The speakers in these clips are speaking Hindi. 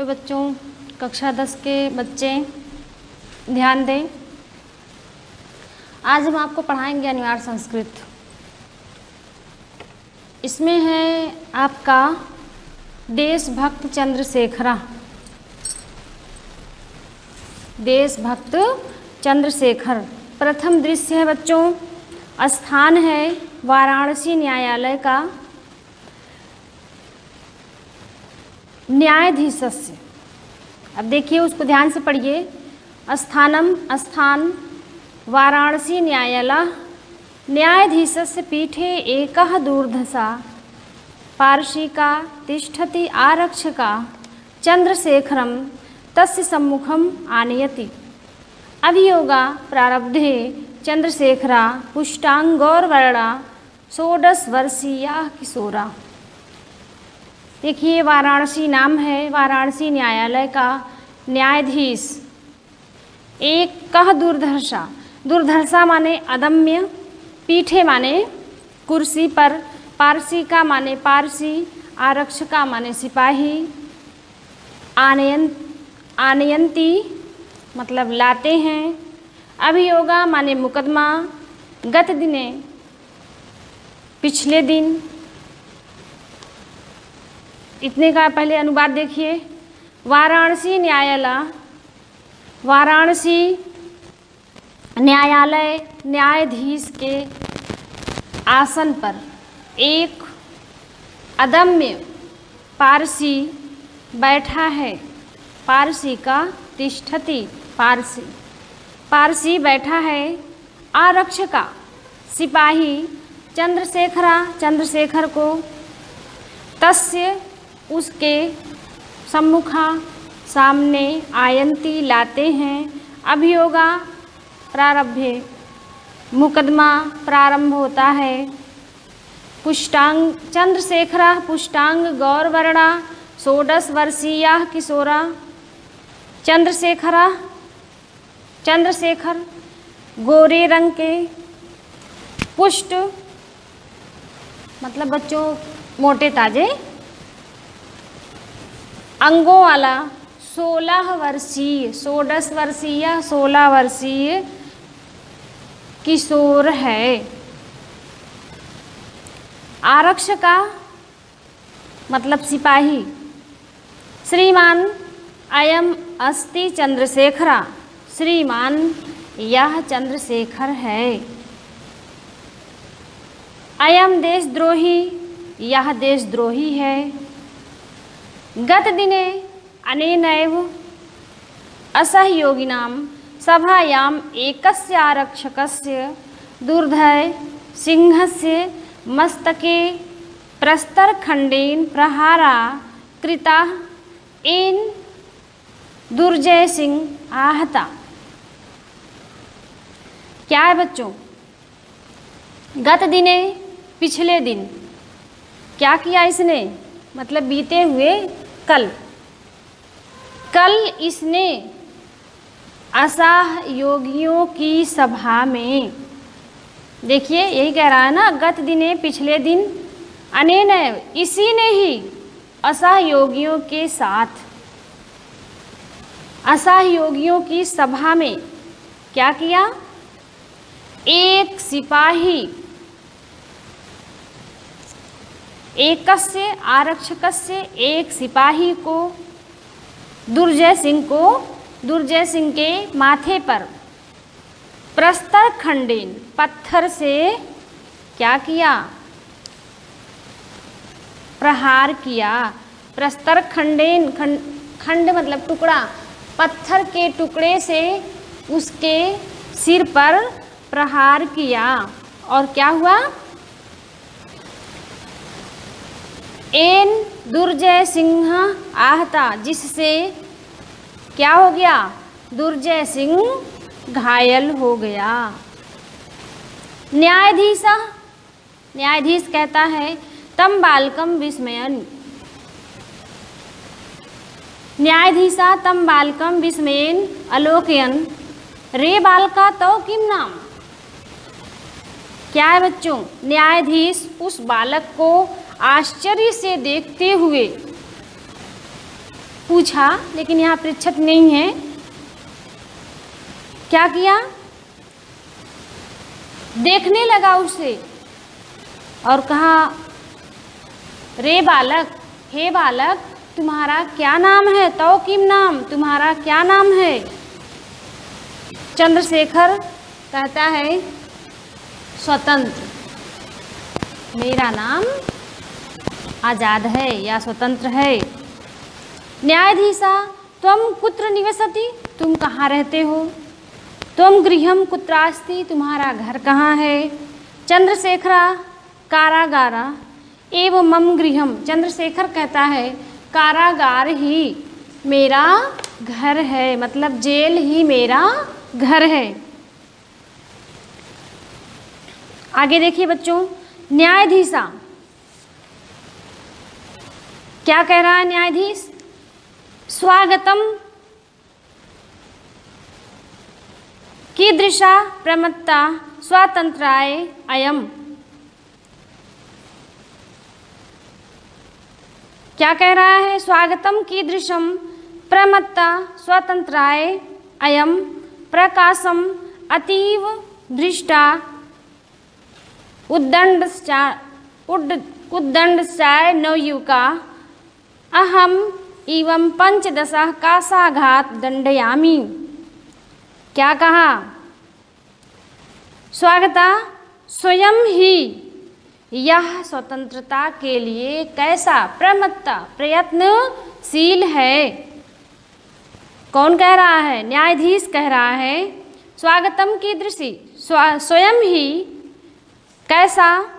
तो बच्चों, कक्षा 10 के बच्चे ध्यान दें। आज हम आपको पढ़ाएंगे अनिवार्य संस्कृत। इसमें है आपका देशभक्त चंद्रशेखरा। देशभक्त चंद्रशेखर। प्रथम दृश्य है बच्चों, स्थान है वाराणसी न्यायालय का। न्यायाधीशस्य, अब देखिए उसको ध्यान से पढ़िए। स्थानम स्थान, वाराणसी न्यायालय, न्यायाधीशस्य पीठे एकः दूरधसा पार्षिका तिष्ठति आरक्षका चंद्रशेखरम तस्य सम्मुखम आनयति। अभियोगा प्रारब्धे चंद्रशेखरा पुष्टांगौरवर्णा षोडश वर्षीया किशोरा। देखिए वाराणसी नाम है वाराणसी न्यायालय का। न्यायाधीश एक कह दुर्धर्षा, दुर्धर्षा माने अदम्य, पीठे माने कुर्सी पर, पारसी माने पारसी, आरक्षका माने सिपाही, आनयंती मतलब लाते हैं, अभियोगा माने मुकदमा, गत दिने पिछले दिन। इतने का पहले अनुवाद देखिए। वाराणसी न्यायालय, वाराणसी न्यायालय, न्यायाधीश के आसन पर एक अदम्य पारसी बैठा है। पारसी का तिष्ठति, पारसी, पारसी बैठा है। आरक्षका सिपाही चंद्रशेखरा, चंद्रशेखर को, तस्य उसके, सम्मुखा सामने, आयंती लाते हैं, अभियोगा प्रारब्धे मुकदमा प्रारंभ होता है, पुष्टांग चंद्रशेखरा पुष्टांग गौरवर्णा षोडश वर्षीया किशोरा। चंद्रशेखरा, चंद्रशेखर गोरे रंग के, पुष्ट मतलब बच्चों मोटे ताजे, अंगों वाला, 16 वर्षीय, षोडश वर्षीय 16 वर्षीय किशोर है। आरक्षका मतलब सिपाही, श्रीमान अयम अस्ति चंद्रशेखरा, श्रीमान यह चंद्रशेखर है। अयम देशद्रोही, यह देशद्रोही है। गत दिने अनेनैव असहयोगिनां सभायाम् एकस्य आरक्षकस्य दुर्धय सिंहस्य मस्तके प्रस्तरखण्डेन प्रहारा कृता येन दुर्जय सिंह आहता। क्या है बच्चों? गत दिने पिछले दिन क्या किया इसने, मतलब बीते हुए कल, कल इसने असहयोगियों की सभा में, देखिए यही कह रहा है ना, गत दिने पिछले दिन, अनेनैव इसी ने ही, असहयोगियों के साथ, असहयोगियों की सभा में क्या किया? एक सिपाही, एकस्य आरक्षकस्य एक सिपाही को, दुर्जय सिंह को, दुर्जय सिंह के माथे पर प्रस्तर खंडेन पत्थर से क्या किया? प्रहार किया। प्रस्तर खंडेन, खंड मतलब टुकड़ा, पत्थर के टुकड़े से उसके सिर पर प्रहार किया। और क्या हुआ? एन दुर्जय सिंह आहता, जिससे क्या हो गया? दुर्जय सिंह घायल हो गया। न्यायाधीश, न्यायाधीश कहता है तम बालकम विस्मयन, न्यायाधीशा तम बालकम विस्मयन अलोकयन रे बालका तो किम नाम। क्या है बच्चों? न्यायाधीश उस बालक को आश्चर्य से देखते हुए पूछा, लेकिन यहाँ पृच्छत नहीं है। क्या किया? देखने लगा उसे और कहा, रे बालक, हे बालक, तुम्हारा क्या नाम है? तो किम नाम, तुम्हारा क्या नाम है? चंद्रशेखर कहता है, स्वतंत्र, मेरा नाम आज़ाद है या स्वतंत्र है। न्यायाधीशा त्वं कुत्र निवसति, तुम कहाँ रहते हो? त्वं गृहं कुत्रास्ति, तुम्हारा घर कहाँ है? चंद्रशेखरा कारागारा एवं मम गृहम, चंद्रशेखर कहता है कारागार ही मेरा घर है, मतलब जेल ही मेरा घर है। आगे देखिए बच्चों, न्यायाधीशा क्या कह रहा है? न्यायाधीश, स्वागतम कीदृशा प्रमत्ता स्वातंत्राय अयम, क्या कह रहा है? स्वागतम कीदृशम प्रमत्ता स्वतंत्राय अयम प्रकाशम अतीव दृष्टा उद्दंडश्चाय नवयुका अहम एवं 15 कासाघात दंडयामि। क्या कहा? स्वागता स्वयं ही यह स्वतंत्रता के लिए कैसा प्रमत्ता प्रयत्नशील है। कौन कह रहा है? न्यायाधीश कह रहा है, स्वागतम कीदृशी, स्वयं ही कैसा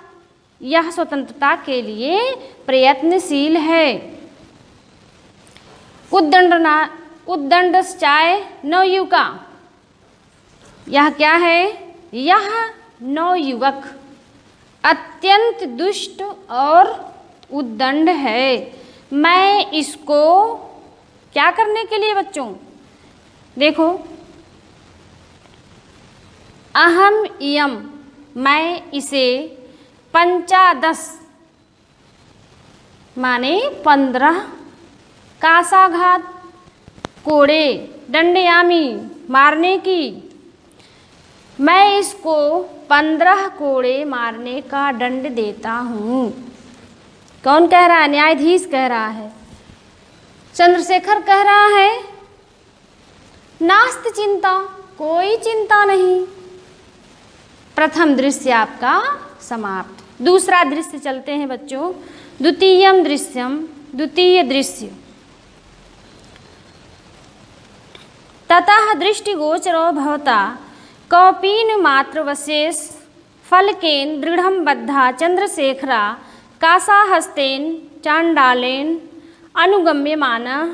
यह स्वतंत्रता के लिए प्रयत्नशील है। उद्दंडश्चाय नवयुका, यह क्या है? यह नवयुवक अत्यंत दुष्ट और उद्दंड है। मैं इसको क्या करने के लिए बच्चों? देखो, अहम इयम, मैं इसे 15 माने 15 कासाघात कोड़े दंडयामी मारने की, मैं इसको 15 कोड़े मारने का दंड देता हूँ। कौन कह रहा है? न्यायाधीश कह रहा है। चंद्रशेखर कह रहा है, नास्त चिंता, कोई चिंता नहीं। प्रथम दृश्य आपका समाप्त। दूसरा दृश्य चलते हैं बच्चों। द्वितीयम दृश्यम, द्वितीय दृश्य। ततः दृष्टिगोचरो भवता कौपीन मात्रवशेष फलकेन दृढ़ं बद्धा चंद्रशेखरा कासाहस्तेन चांडालेन अनुगम्यमानः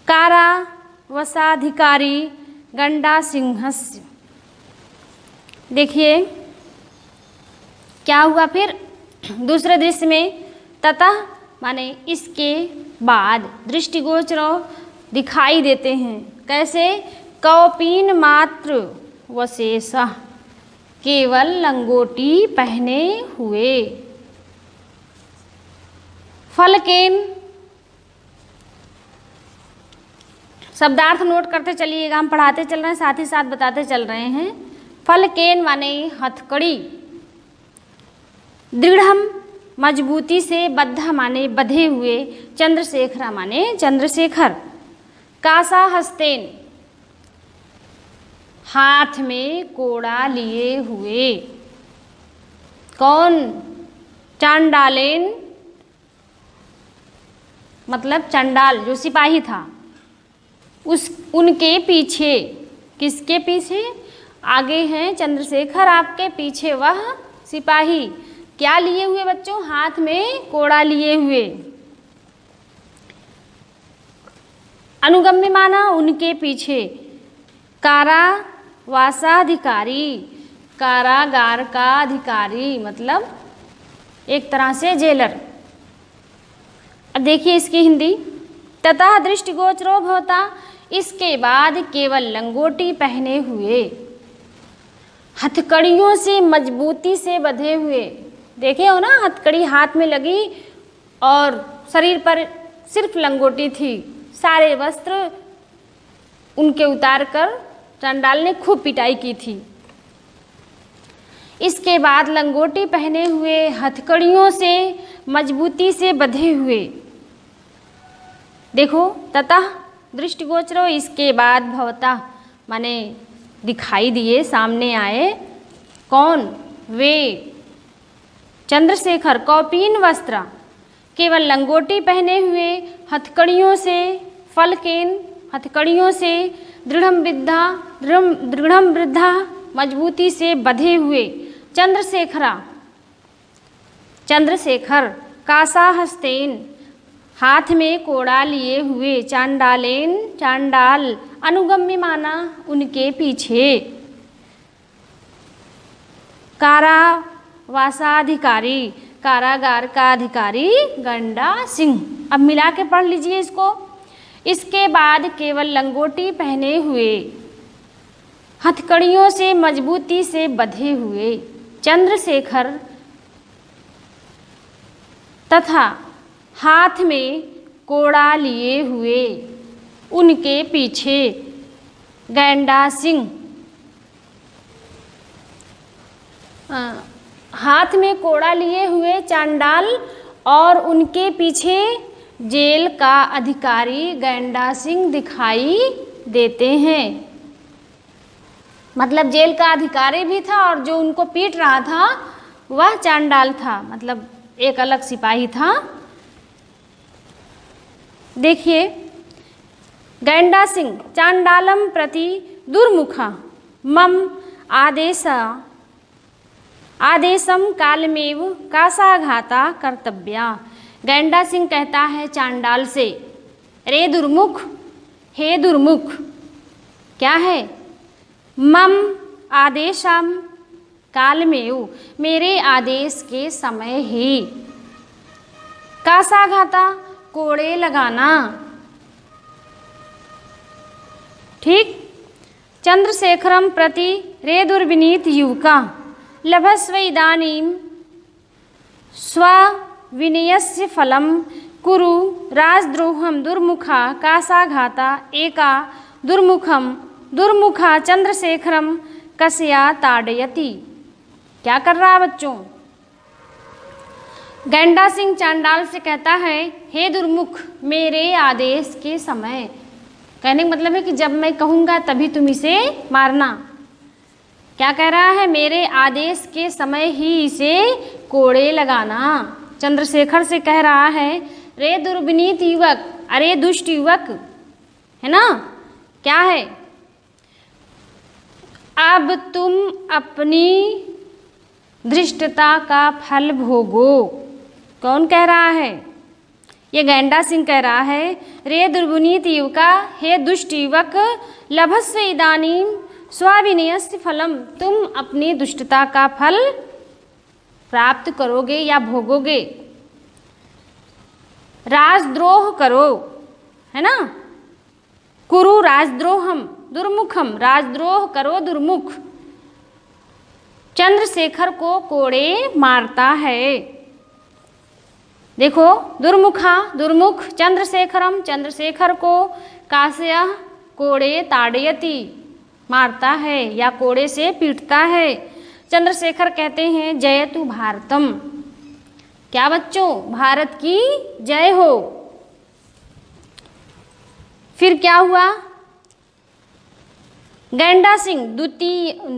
कारावसाधिकारी गंडासिंहस्य। देखिए क्या हुआ फिर दूसरे दृश्य में। ततः माने इसके बाद, दृष्टिगोचरों दिखाई देते हैं। कैसे? कौपीन मात्र वशेष, केवल लंगोटी पहने हुए। फलकेन, शब्दार्थ नोट करते चलिएगा, हम पढ़ाते चल रहे हैं, साथ ही साथ बताते चल रहे हैं। फलकेन माने हथकड़ी, दृढ़म मजबूती से, बद्ध माने बधे हुए, चंद्रशेखरा माने चंद्रशेखर, कासाहस्तेन हाथ में कोड़ा लिए हुए। कौन? चांडालेन मतलब चंडाल जो सिपाही था, उनके पीछे। किसके पीछे? आगे हैं चंद्रशेखर, आपके पीछे वह सिपाही। क्या लिए हुए बच्चों? हाथ में कोड़ा लिए हुए। अनुगम्य माना उनके पीछे। कारावासाधिकारी, कारागार का अधिकारी, मतलब एक तरह से जेलर। अब देखिए इसकी हिंदी। ततः दृष्टिगोचरो भवता, इसके बाद केवल लंगोटी पहने हुए, हथकड़ियों से मजबूती से बंधे हुए। देखे हो ना, हथकड़ी हाथ में लगी और शरीर पर सिर्फ लंगोटी थी, सारे वस्त्र उनके उतार कर चंडाल ने खूब पिटाई की थी। इसके बाद लंगोटी पहने हुए, हथकड़ियों से मजबूती से बंधे हुए, देखो ततः दृष्टिगोचरो, इसके बाद भवतः माने दिखाई दिए, सामने आए, कौन? वे चंद्रशेखर कौपीन वस्त्र, केवल लंगोटी पहने हुए, हथकड़ियों से, फलकेन हथकड़ियों से, दृढ़ वृद्धा मजबूती से बंधे हुए चंद्रशेखर कासा हस्तेन, हाथ में कोड़ा लिए हुए, चांडालेन चांडाल, अनुगम्य माना उनके पीछे, कारावासाधिकारी कारागार का अधिकारी गंडा सिंह। अब मिला के पढ़ लीजिए इसको। इसके बाद केवल लंगोटी पहने हुए, हथकड़ियों से मजबूती से बंधे हुए चंद्रशेखर तथा हाथ में कोड़ा लिए हुए उनके पीछे गैंडा सिंह, हाथ में कोड़ा लिए हुए चांडाल और उनके पीछे जेल का अधिकारी गैंडा सिंह दिखाई देते हैं। मतलब जेल का अधिकारी भी था और जो उनको पीट रहा था वह चांडाल था, मतलब एक अलग सिपाही था। देखिए, गैंडा सिंह चांडालम प्रति दुर्मुखा मम आदेशम कालमेव कासाघाता कर्तव्या। गैंडा सिंह कहता है चांडाल से, रे दुर्मुख, हे दुर्मुख, क्या है? मम आदेशम कालमेव, मेरे आदेश के समय ही, कासाघाता, कोड़े लगाना। ठीक। चंद्रशेखरम प्रति रे दुर्विनीत युवका लभस्व इदानीं स्वविनयस्य फलं कुरु राजद्रोहं दुर्मुखा कासाघाता एका दुर्मुखा चंद्रशेखरम कसया ताड़यति। क्या कर रहा है बच्चों? गैंडा सिंह चांडाल से कहता है, हे दुर्मुख, मेरे आदेश के समय, कहने का मतलब है कि जब मैं कहूँगा तभी तुम इसे मारना। क्या कह रहा है? मेरे आदेश के समय ही इसे कोड़े लगाना। चंद्रशेखर से कह रहा है, रे दुर्विनीत युवक, अरे दुष्ट युवक, है ना? क्या है? अब तुम अपनी धृष्टता का फल भोगो। कौन कह रहा है? ये गैंडा सिंह कह रहा है, रे दुर्विनीत युवका, हे दुष्ट युवक, लभस्व इदानीं स्वाविनयस्य फलम, तुम अपनी दुष्टता का फल प्राप्त करोगे या भोगोगे। राजद्रोह करो, है ना? कुरु राजद्रोहम दुर्मुखम, राजद्रोह करो दुर्मुख। चंद्रशेखर को कोड़े मारता है। देखो, दुर्मुख चंद्रशेखरम, चंद्रशेखर को कासया कोड़े ताड़यति, मारता है या कोड़े से पीटता है। चंद्रशेखर कहते हैं, जयतु भारतम। क्या बच्चों? भारत की जय हो। फिर क्या हुआ? गैंडा सिंह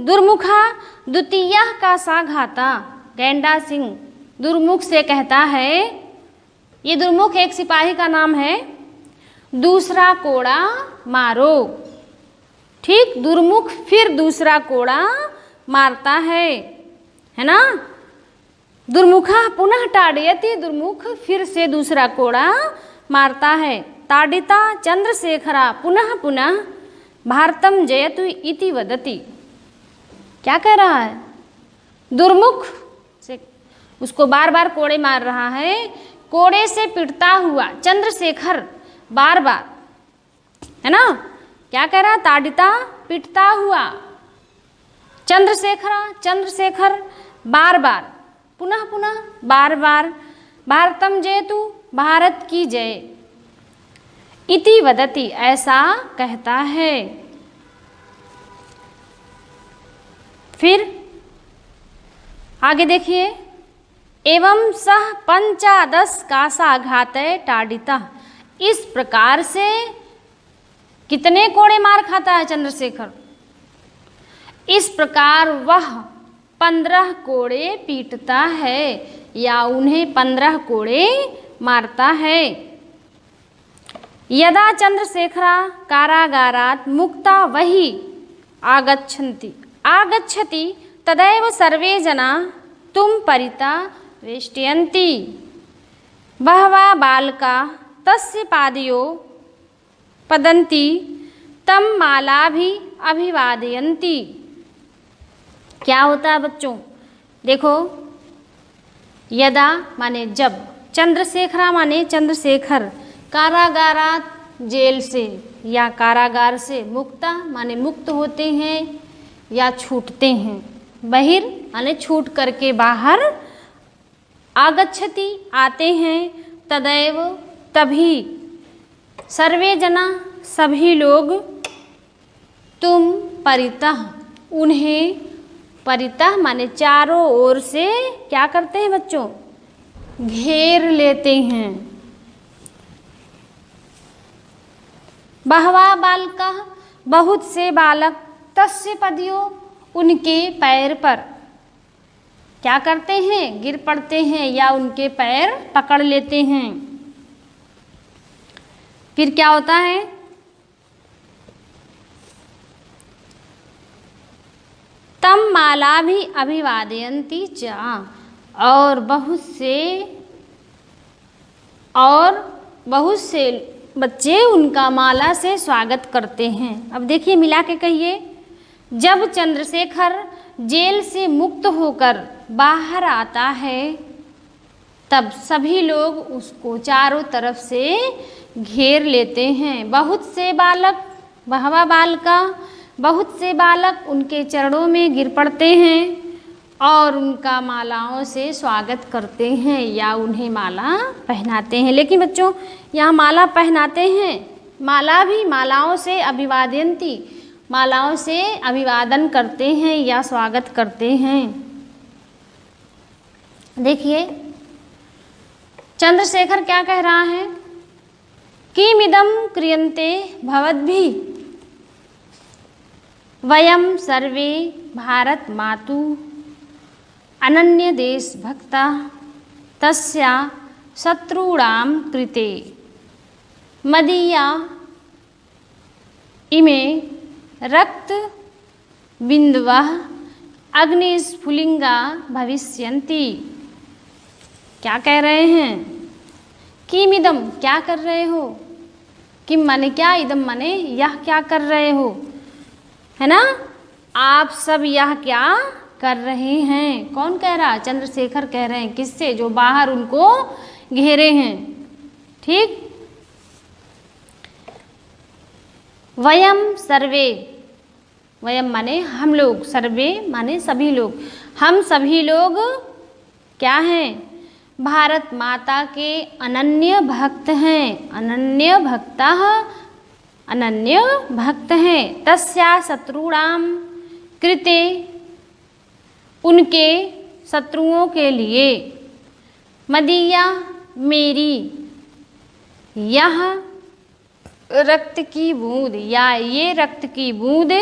दुर्मुखा द्वितीय का साघाता। गैंडा सिंह दुर्मुख से कहता है, ये दुर्मुख एक सिपाही का नाम है, दूसरा कोड़ा मारो। ठीक, दुर्मुख फिर दूसरा कोड़ा मारता है ना? दुर्मुखा पुनः ताड़यति, दुर्मुख फिर से दूसरा कोड़ा मारता है। ताड़िता चंद्रशेखरा पुनः पुनः भारतम जयतु इति वदति। क्या कह रहा है? दुर्मुख से उसको बार बार कोड़े मार रहा है। कोड़े से पिटता हुआ चंद्रशेखर बार बार, है ना? क्या कह रहा है? ताड़िता पिटता हुआ चंद्रशेखर बार बार, पुनः पुनः बार बार, भारतम जयतु, भारत की जय, इति वदति, ऐसा कहता है। फिर आगे देखिए, एवं सह 15 कासाघातय ताडिता, इस प्रकार से कितने कोड़े मार खाता है चंद्रशेखर? इस प्रकार वह 15 कोड़े पीटता है या उन्हें 15 कोड़े मारता है। यदा चंद्रशेखरा कारागारात् मुक्ता वही आगच्छति तदैव सर्वे जना तुम परिता वेष्टयन्ति। बहवः बालका तस्य पादयो पदन्ति तम मालाभि अभिवादयन्ति। क्या होता है बच्चों? देखो, यदा माने जब, चंद्रशेखरा माने चंद्रशेखर, कारागारात जेल से या कारागार से, मुक्ता माने मुक्त होते हैं या छूटते हैं, बहिर माने छूट करके बाहर, आगच्छति आते हैं, तदैव तभी, सर्वे जना सभी लोग, तुम परितः उन्हें, परितः माने चारों ओर से क्या करते हैं बच्चों? घेर लेते हैं। बहवा बालका, बहुत से बालक, तस्य पदियो उनके पैर पर क्या करते हैं? गिर पड़ते हैं या उनके पैर पकड़ लेते हैं। फिर क्या होता है? तम माला भी अभिवादयन्ति च, और बहुत से बच्चे उनका माला से स्वागत करते हैं। अब देखिए, मिला के कहिए, जब चंद्रशेखर जेल से मुक्त होकर बाहर आता है तब सभी लोग उसको चारों तरफ से घेर लेते हैं। बहुत से बालक, बहवा बालका, बहुत से बालक उनके चरणों में गिर पड़ते हैं और उनका मालाओं से स्वागत करते हैं या उन्हें माला पहनाते हैं। लेकिन बच्चों, यहाँ माला पहनाते हैं, माला भी मालाओं से अभिवादयन्ति, मालाओं से अभिवादन करते हैं या स्वागत करते हैं। देखिए, चंद्रशेखर क्या कह रहा है? किमिदं क्रियन्ते भवद्भिः वयं सर्वे भारत मातु अनन्य देश भक्ता तस्या शत्रूणां कृते मदीया इमे रक्त बिंदवः अग्निस्फुलिंगा भविष्यन्ति। क्या कह रहे हैं? किमिदम, क्या कर रहे हो? किम माने क्या, इदम माने यह क्या कर रहे हो, है ना? आप सब यह क्या कर रहे हैं? कौन कह रहा? चंद्रशेखर कह रहे हैं। किससे? जो बाहर उनको घेरे हैं। ठीक। वयम सर्वे, वयम माने हम लोग, सर्वे माने सभी लोग, हम सभी लोग क्या हैं? भारत माता के अनन्य भक्त हैं, अनन्य भक्ता, अनन्य भक्त हैं। तस्या शत्रुणाम कृते, उनके शत्रुओं के लिए, मदीया मेरी, यह रक्त की बूंद या ये रक्त की बूंद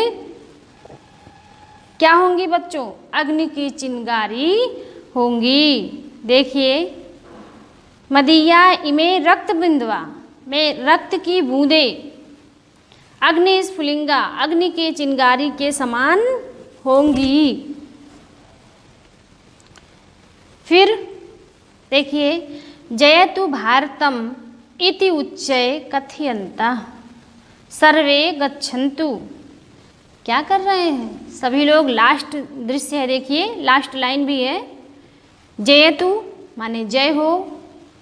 क्या होंगी बच्चों? अग्नि की चिंगारी होंगी। देखिए, मदीया इमे रक्त बिंदवा में रक्त की बूंदे, अग्नि स्फुलिंगा अग्नि के चिंगारी के समान होंगी। फिर देखिए, जयतु भारतम इति उच्चय कथयन्तः सर्वे गच्छन्तु। क्या कर रहे हैं सभी लोग? लास्ट दृश्य है, देखिए, लास्ट लाइन भी है। जयतु माने जय हो,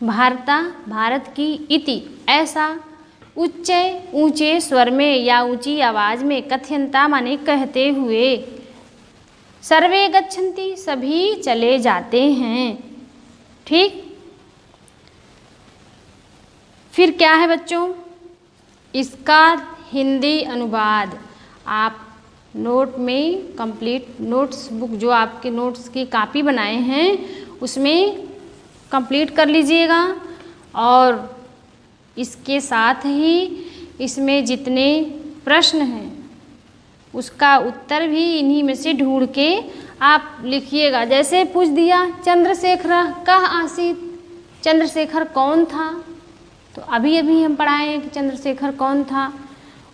भारता भारत की, इति ऐसा, उच्च ऊंचे स्वर में या ऊंची आवाज में, कथयंता माने कहते हुए, सर्वे गच्छन्ति सभी चले जाते हैं। ठीक। फिर क्या है बच्चों? इसका हिंदी अनुवाद आप नोट में कंप्लीट नोट्स बुक जो आपके नोट्स की कॉपी बनाए हैं उसमें कंप्लीट कर लीजिएगा। और इसके साथ ही इसमें जितने प्रश्न हैं उसका उत्तर भी इन्हीं में से ढूंढ के आप लिखिएगा। जैसे पूछ दिया चंद्रशेखर कह आसीत, चंद्रशेखर कौन था, तो अभी अभी हम पढ़ाए हैं कि चंद्रशेखर कौन था,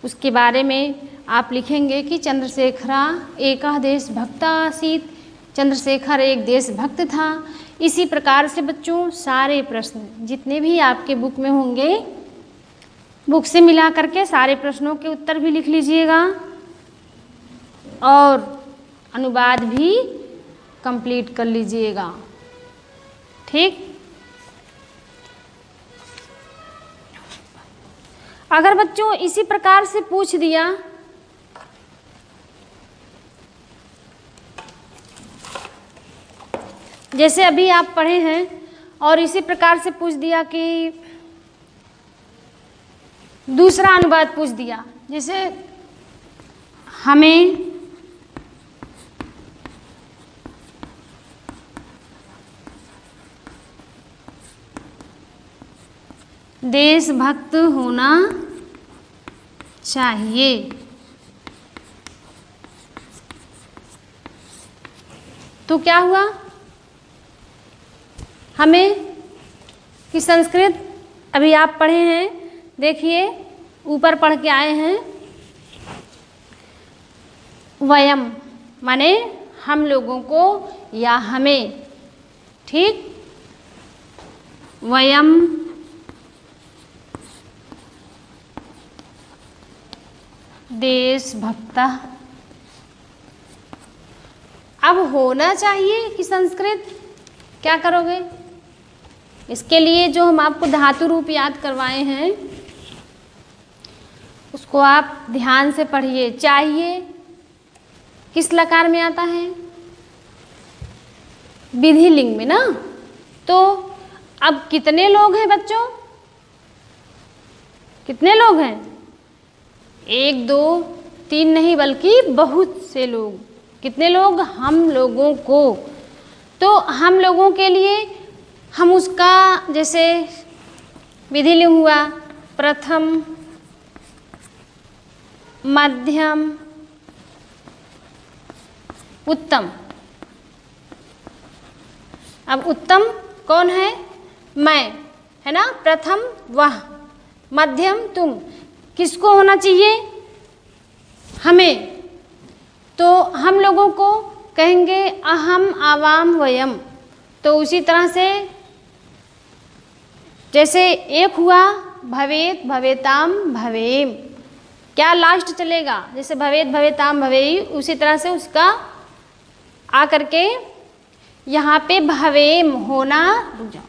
उसके बारे में आप लिखेंगे कि चंद्रशेखर एकः देशभक्त आसीत, चंद्रशेखर एक देशभक्त था। इसी प्रकार से बच्चों सारे प्रश्न जितने भी आपके बुक में होंगे बुक से मिला करके सारे प्रश्नों के उत्तर भी लिख लीजिएगा और अनुवाद भी कंप्लीट कर लीजिएगा। ठीक, अगर बच्चों इसी प्रकार से पूछ दिया जैसे अभी आप पढ़े हैं और इसी प्रकार से पूछ दिया कि दूसरा अनुवाद पूछ दिया, जैसे हमें देशभक्त होना चाहिए, तो क्या हुआ, हमें कि संस्कृत अभी आप पढ़े हैं, देखिए ऊपर पढ़ के आए हैं, वयम माने हम लोगों को या हमें। ठीक, वयम देशभक्ता। अब होना चाहिए कि संस्कृत, क्या करोगे, इसके लिए जो हम आपको धातु रूप याद करवाए हैं उसको आप ध्यान से पढ़िए। चाहिए किस लकार में आता है, विधिलिंग में ना। तो अब कितने लोग हैं बच्चों, कितने लोग हैं, एक दो तीन नहीं बल्कि बहुत से लोग। कितने लोग, हम लोगों को। तो हम लोगों के लिए हम उसका जैसे विधिलिंग हुआ प्रथम, मध्यम, उत्तम। अब उत्तम कौन है, मैं, है ना, प्रथम वह, मध्यम तुम, किसको होना चाहिए, हमें। तो हम लोगों को कहेंगे अहम आवाम वयम। तो उसी तरह से जैसे एक हुआ भवेत भवेताम भवेम, क्या लास्ट चलेगा, जैसे भवेत भवेताम भवेयी, उसी तरह से उसका आ करके यहाँ पे भवेम होना, रुक जाओ,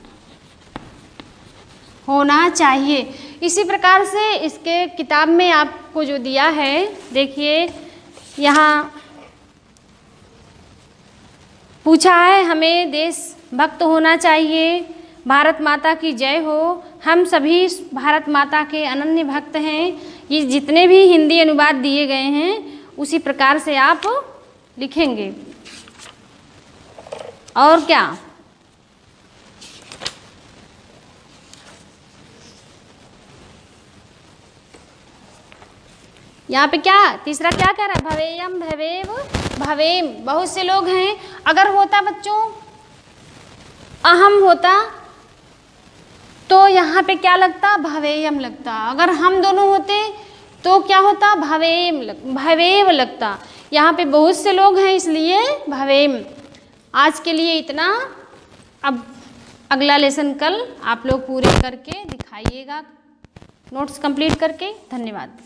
होना चाहिए। इसी प्रकार से इसके किताब में आपको जो दिया है, देखिए यहाँ पूछा है हमें देशभक्त होना चाहिए, भारत माता की जय हो, हम सभी भारत माता के अनन्य भक्त हैं। ये जितने भी हिंदी अनुवाद दिए गए हैं उसी प्रकार से आप लिखेंगे। और क्या, यहाँ पे क्या तीसरा क्या कह रहा है, भवेयम भवेव भवेम, बहुत से लोग हैं। अगर होता बच्चों अहम होता तो यहाँ पे क्या लगता, भवेयम लगता। अगर हम दोनों होते तो क्या होता, भवेव लगता। यहाँ पे बहुत से लोग हैं इसलिए भवेम। आज के लिए इतना, अब अगला लेसन कल आप लोग पूरे करके दिखाइएगा, नोट्स कंप्लीट करके। धन्यवाद।